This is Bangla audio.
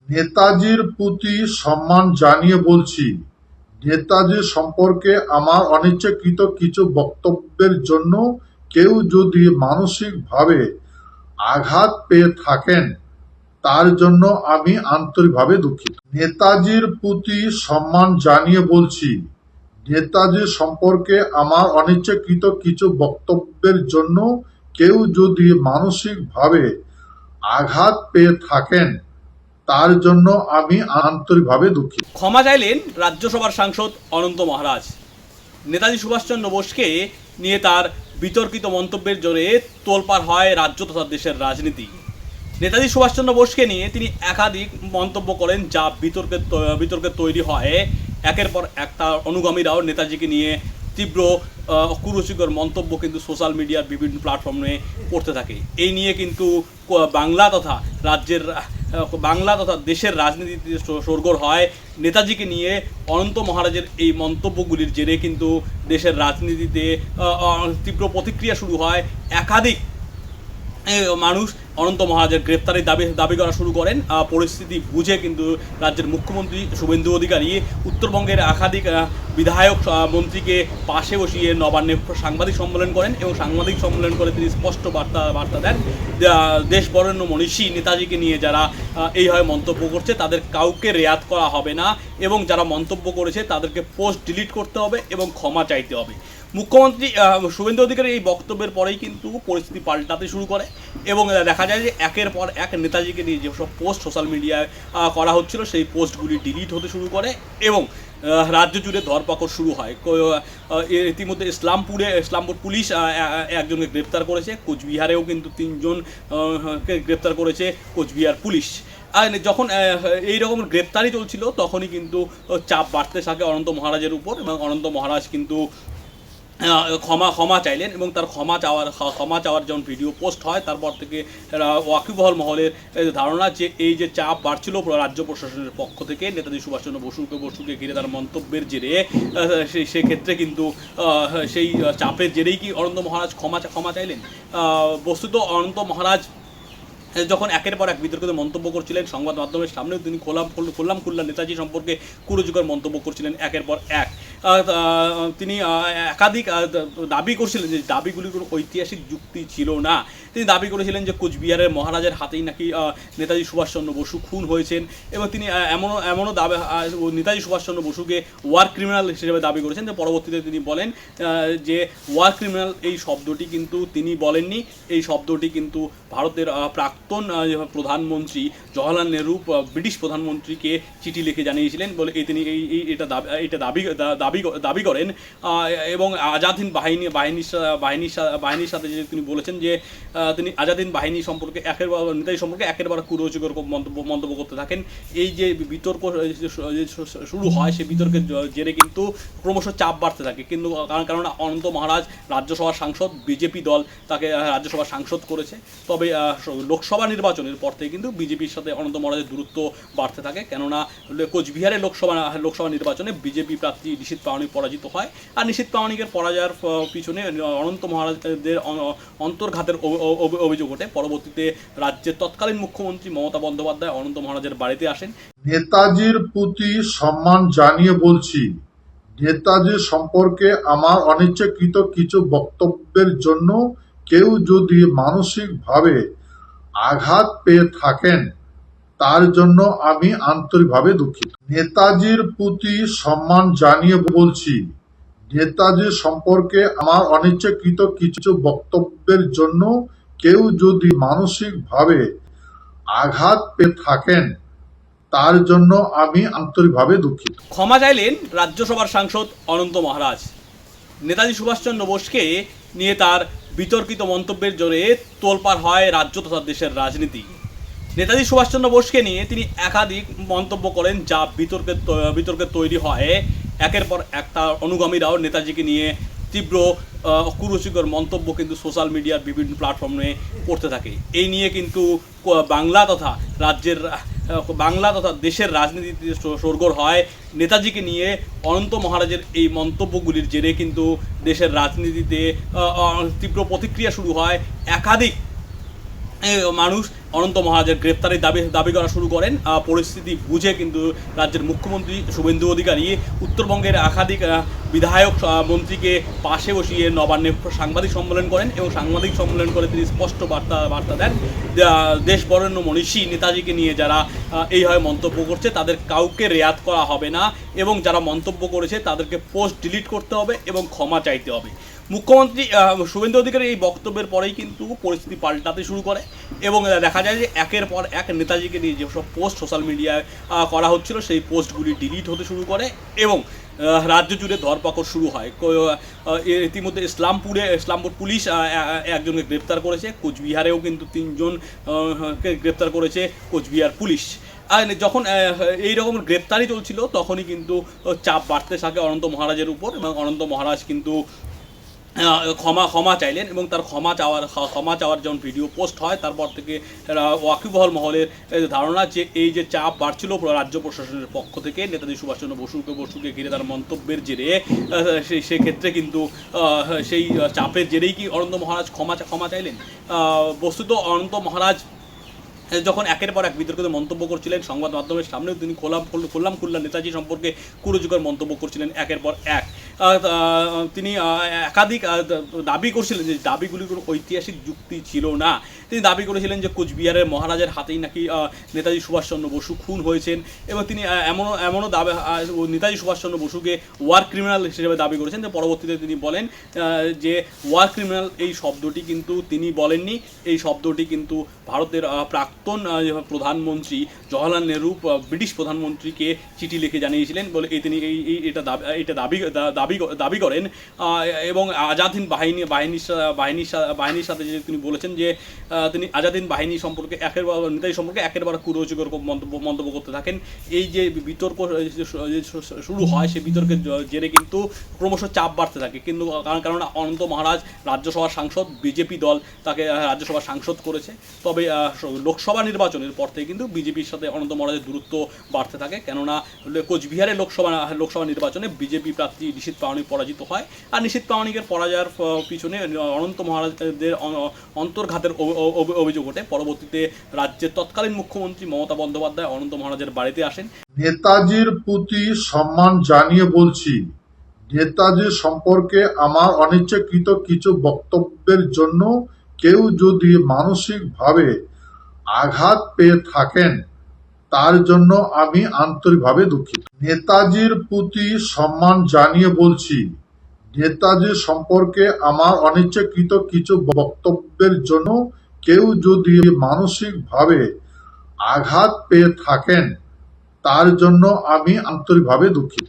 নেতাজির প্রতি সম্মান জানিয়ে বলছি, নেতাজি সম্পর্কে আমার অনিচ্ছাকৃত কিছু বক্তব্যের জন্য কেউ যদি মানসিকভাবে আঘাত পেয়ে থাকেন তার জন্য আমি আন্তরিকভাবে দুঃখিত। নেতাজির প্রতি সম্মান জানিয়ে বলছি, নেতাজি সম্পর্কে আমার অনিচ্ছাকৃত কিছু বক্তব্যের জন্য কেউ যদি মানসিকভাবে আঘাত পেয়ে থাকেন তার জন্য আমি আন্তরিকভাবে দুঃখিত। ক্ষমা চাইলেন রাজ্যসভার সাংসদ অনন্ত মহারাজ। নেতাজি সুভাষচন্দ্র বোসকে নিয়ে তার বিতর্কিত মন্তব্যের জোরে তোলপাড় হয় রাজ্য তথা দেশের রাজনীতি। নেতাজি সুভাষচন্দ্র বোসকে নিয়ে তিনি একাধিক মন্তব্য করেন, যা বিতর্কে তৈরি হয়। একের পর এক তার অনুগামীরাও নেতাজিকে নিয়ে তীব্র কুরুচিকর মন্তব্য কিন্তু সোশ্যাল মিডিয়ার বিভিন্ন প্ল্যাটফর্মে করতে থাকে। এই নিয়ে কিন্তু বাংলা তথা দেশের রাজনীতিতে সরগোল হয়। নেতাজিকে নিয়ে অনন্ত মহারাজের এই মন্তব্যগুলির জেরে কিন্তু দেশের রাজনীতিতে তীব্র প্রতিক্রিয়া শুরু হয়। একাধিক মানুষ অনন্ত মহারাজের গ্রেপ্তারের দাবি করা শুরু করেন। পরিস্থিতি বুঝে কিন্তু রাজ্যের মুখ্যমন্ত্রী শুভেন্দু অধিকারী উত্তরবঙ্গের একাধিক বিধায়ক মন্ত্রীকে পাশে বসিয়ে নবান্নে সাংবাদিক সম্মেলন করেন এবং সাংবাদিক সম্মেলন করে তিনি স্পষ্ট বার্তা দেন, দেশ বরেণ্য মনীষী নেতাজিকে নিয়ে যারা এইভাবে মন্তব্য করছে তাদের কাউকে রেয়াত করা হবে না এবং যারা মন্তব্য করেছে তাদেরকে পোস্ট ডিলিট করতে হবে এবং ক্ষমা চাইতে হবে। মুখ্যমন্ত্রী শুভেন্দু অধিকারী এই বক্তব্যের পরেই কিন্তু পরিস্থিতি পাল্টাতে শুরু করে এবং দেখা যায় যে একের পর এক নেতাজিকে নিয়ে যেসব পোস্ট সোশ্যাল মিডিয়ায় করা হচ্ছিল সেই পোস্টগুলি ডিলিট হতে শুরু করে এবং রাজ্য জুড়ে ধরপাকড় শুরু হয়। ইতিমধ্যে ইসলামপুর পুলিশ একজনকে গ্রেপ্তার করেছে, কোচবিহারেও কিন্তু 3 জনকে গ্রেপ্তার করেছে কোচবিহার পুলিশ। আর যখন এই রকম গ্রেপ্তারি চলছিল তখনই কিন্তু চাপ বাড়তে থাকে অনন্ত মহারাজের উপর এবং অনন্ত মহারাজ কিন্তু ক্ষমা চাইলেন এবং তার ক্ষমা চাওয়ার যখন ভিডিও পোস্ট হয় তারপর থেকে ওয়াকিবহল মহলের ধারণা যে এই যে চাপ বাড়ছিল রাজ্য প্রশাসনের পক্ষ থেকে নেতাজি সুভাষচন্দ্র বসুকে ঘিরে তার মন্তব্যের জেরে সেক্ষেত্রে কিন্তু সেই চাপের জেরেই কি অনন্ত মহারাজ ক্ষমা চাইলেন। বস্তুত অনন্ত মহারাজ যখন একের পর এক বিতর্কিত মন্তব্য করছিলেন সংবাদ মাধ্যমের সামনেও তিনি খোল্লা নেতাজি সম্পর্কে কুরুচিকর মন্তব্য করছিলেন একের পর এক। তিনি একাধিক দাবি করছিলেন যে দাবিগুলি কোনো ঐতিহাসিক যুক্তি ছিল না। তিনি দাবি করেছিলেন যে কোচবিহারের মহারাজের হাতেই নাকি নেতাজি সুভাষচন্দ্র বসু খুন হয়েছেন এবং তিনি এমনও দাবি নেতাজি সুভাষচন্দ্র বসুকে ওয়ার ক্রিমিনাল হিসেবে দাবি করেছেন। যে পরবর্তীতে তিনি বলেন যে ওয়ার ক্রিমিনাল এই শব্দটি কিন্তু তিনি বলেননি, এই শব্দটি কিন্তু ভারতের প্রাক্তন প্রধানমন্ত্রী জওহরলাল নেহরু ব্রিটিশ প্রধানমন্ত্রীকে চিঠি লিখে জানিয়েছিলেন বলে তিনি এটা দাবি করেন এবং আজাদ হিন্দ বাহিনীর সাথে যে তিনি বলেছেন যে তিনি আজাদ হিন্দ বাহিনী সম্পর্কে নেতাজি সম্পর্কে একেবারে কুরুচিকর মন্তব্য করতে থাকেন। এই যে বিতর্ক শুরু হয় সেই বিতর্কের জেরে কিন্তু ক্রমশ চাপ বাড়তে থাকে। কিন্তু কারণ অনন্ত মহারাজ রাজ্যসভার সাংসদ, বিজেপি দল তাকে রাজ্যসভার সাংসদ করেছে। তবে লোকসভা নির্বাচনের পর থেকে কিন্তু বিজেপির সাথে অনন্ত মহারাজের দূরত্ব বাড়তে থাকে, কেননা কোচবিহারের লোকসভা নির্বাচনে বিজেপি প্রার্থী নিশীথ প্রামাণিক পরাজিত হয়। আর নিশীথ প্রামাণিকের পরাজয়ের পিছনে অনন্ত মহারাজদের অন্তর্ঘাতের অভিযোগ ওঠে। পরবর্তীতে রাজ্যের তৎকালীন মুখ্যমন্ত্রী মমতা বন্দ্যোপাধ্যায় অনন্ত মহারাজের বাড়িতে আসেন। নেতাজির প্রতি সম্মান জানিয়ে বলছি, নেতাজি সম্পর্কে আমার অনিচ্ছাকৃত কিছু বক্তব্যের জন্য কেউ যদি মানসিকভাবে আঘাত পেয়ে থাকেন তার জন্য আমি আন্তরিকভাবে দুঃখিত। নেতাজির প্রতি সম্মান জানিয়ে বলছি, নেতাজি সম্পর্কে আমার অনিচ্ছাকৃত কিছু বক্তব্যের জন্য কেউ যদি মানসিকভাবে আঘাত পেয়ে থাকেন তার জন্য আমি আন্তরিকভাবে দুঃখিত। ক্ষমা চাইলেন রাজ্যসভার সাংসদ অনন্ত মহারাজ। নেতাজি সুভাষচন্দ্র বোসকে নিয়ে তার বিতর্কিত মন্তব্যের জোরে তোলপাড় হয় রাজ্য তথা দেশের রাজনীতি। নেতাজি সুভাষচন্দ্র বোসকে নিয়ে তিনি একাধিক মন্তব্য করেন, যা বিতর্কে তৈরি হয়। একের পর এক তার অনুগামীরাও নেতাজিকে নিয়ে তীব্র কুরুচিকর মন্তব্য কিন্তু সোশ্যাল মিডিয়ার বিভিন্ন প্ল্যাটফর্মে করতে থাকে। এই নিয়ে কিন্তু বাংলা তথা দেশের রাজনীতিতে সরগোল হয়। নেতাজিকে নিয়ে অনন্ত মহারাজের এই মন্তব্যগুলির জেরে কিন্তু দেশের রাজনীতিতে তীব্র প্রতিক্রিয়া শুরু হয়। একাধিক মানুষ অনন্ত মহারাজের গ্রেপ্তারের দাবি করা শুরু করেন। পরিস্থিতি বুঝে কিন্তু রাজ্যের মুখ্যমন্ত্রী শুভেন্দু অধিকারী উত্তরবঙ্গের একাধিক বিধায়ক মন্ত্রীকে পাশে বসিয়ে নবান্নে সাংবাদিক সম্মেলন করেন এবং সাংবাদিক সম্মেলন করে তিনি স্পষ্ট বার্তা দেন, দেশ বরেণ্য মনীষী নেতাজিকে নিয়ে যারা এইভাবে মন্তব্য করছে তাদের কাউকে রেয়াত করা হবে না এবং যারা মন্তব্য করেছে তাদেরকে পোস্ট ডিলিট করতে হবে এবং ক্ষমা চাইতে হবে। মুখ্যমন্ত্রী শুভেন্দু অধিকারী এই বক্তব্যের পরেই কিন্তু পরিস্থিতি পাল্টাতে শুরু করে এবং দেখা যায় যে একের পর এক নেতাজিকে নিয়ে যেসব পোস্ট সোশ্যাল মিডিয়ায় করা হচ্ছিল সেই পোস্টগুলি ডিলিট হতে শুরু করে এবং রাজ্য জুড়ে ধরপাকড় শুরু হয়। ইতিমধ্যে ইসলামপুর পুলিশ একজনকে গ্রেপ্তার করেছে, কোচবিহারেও কিন্তু 3 জনকে গ্রেপ্তার করেছে কোচবিহার পুলিশ। আর যখন এই রকম গ্রেপ্তারি চলছিল তখনই কিন্তু চাপ বাড়তে থাকে অনন্ত মহারাজের উপর এবং অনন্ত মহারাজ কিন্তু ক্ষমা চাইলেন এবং তার ক্ষমা চাওয়ার যখন ভিডিও পোস্ট হয় তারপর থেকে ওয়াকিবহল মহলের ধারণা যে এই যে চাপ বাড়ছিল রাজ্য প্রশাসনের পক্ষ থেকে নেতাজি সুভাষচন্দ্র বসুকে ঘিরে তার মন্তব্যের জেরে সেক্ষেত্রে কিন্তু সেই চাপের জেরেই কি অনন্ত মহারাজ ক্ষমা চাইলেন। বস্তুত অনন্ত মহারাজ যখন একের পর এক বিতর্কিত মন্তব্য করছিলেন সংবাদ মাধ্যমের সামনেও তিনি খোল্লা নেতাজি সম্পর্কে কুরুচিকর মন্তব্য করছিলেন একের পর এক। তিনি একাধিক দাবি করছিলেন যে দাবিগুলি কোনো ঐতিহাসিক যুক্তি ছিল না। তিনি দাবি করেছিলেন যে কোচবিহারের মহারাজের হাতেই নাকি নেতাজি সুভাষচন্দ্র বসু খুন হয়েছেন এবং তিনি এমনও দাবি নেতাজি সুভাষচন্দ্র বসুকে ওয়ার ক্রিমিনাল হিসেবে দাবি করেছেন। যে পরবর্তীতে তিনি বলেন যে ওয়ার ক্রিমিনাল এই শব্দটি কিন্তু তিনি বলেননি, এই শব্দটি কিন্তু ভারতের প্রাক্তন প্রধানমন্ত্রী জওহরলাল নেহরু ব্রিটিশ প্রধানমন্ত্রীকে চিঠি লিখে জানিয়েছিলেন বলে তিনি এটা দাবি করেন এবং আজাদ হিন্দ বাহিনীর সাথে যে তিনি বলেছেন যে তিনি আজাদ হিন্দ বাহিনী সম্পর্কে নেতাজি সম্পর্কে একেবারে কুরুচিকর মন্তব্য করতে থাকেন। এই যে বিতর্ক শুরু হয় সেই বিতর্কের জেরে কিন্তু ক্রমশ চাপ বাড়তে থাকে। কিন্তু কেননা অনন্ত মহারাজ রাজ্যসভার সাংসদ, বিজেপি দল তাকে রাজ্যসভার সাংসদ করেছে, তবে লোকসভা নির্বাচনের পর থেকে কিন্তু বিজেপির সাথে অনন্ত মহারাজের দূরত্ব বাড়তে থাকে। কেননা কোচবিহারের লোকসভা নির্বাচনে বিজেপি প্রার্থী নিশীথ প্রামাণিক পরাজিত হয় আর নিশীথ প্রামাণিকের পরাজয়ের পিছনে অনন্ত মহারাজদের অন্তর্ঘাতের অভিযোগ ওঠে। পরবর্তীতে রাজ্যের তৎকালীন মুখ্যমন্ত্রী মমতা বন্দ্যোপাধ্যায় অনন্ত মহারাজের বাড়িতে আসেন। নেতাজির প্রতি সম্মান জানিয়ে বলছি, নেতাজি সম্পর্কে আমার অনিচ্ছাকৃত কিছু বক্তব্যের জন্য কেউ যদি মানসিকভাবে আঘাত পেয়ে থাকেন তার জন্য আমি আন্তরিকভাবে দুঃখিত। নেতাজির প্রতি সম্মান জানিয়ে বলছি, নেতাজি সম্পর্কে আমার অনিচ্ছাকৃত কিছু বক্তব্যের জন্য কেউ যদি মানসিকভাবে আঘাত পেয়ে থাকেন তার জন্য আমি আন্তরিকভাবে দুঃখিত।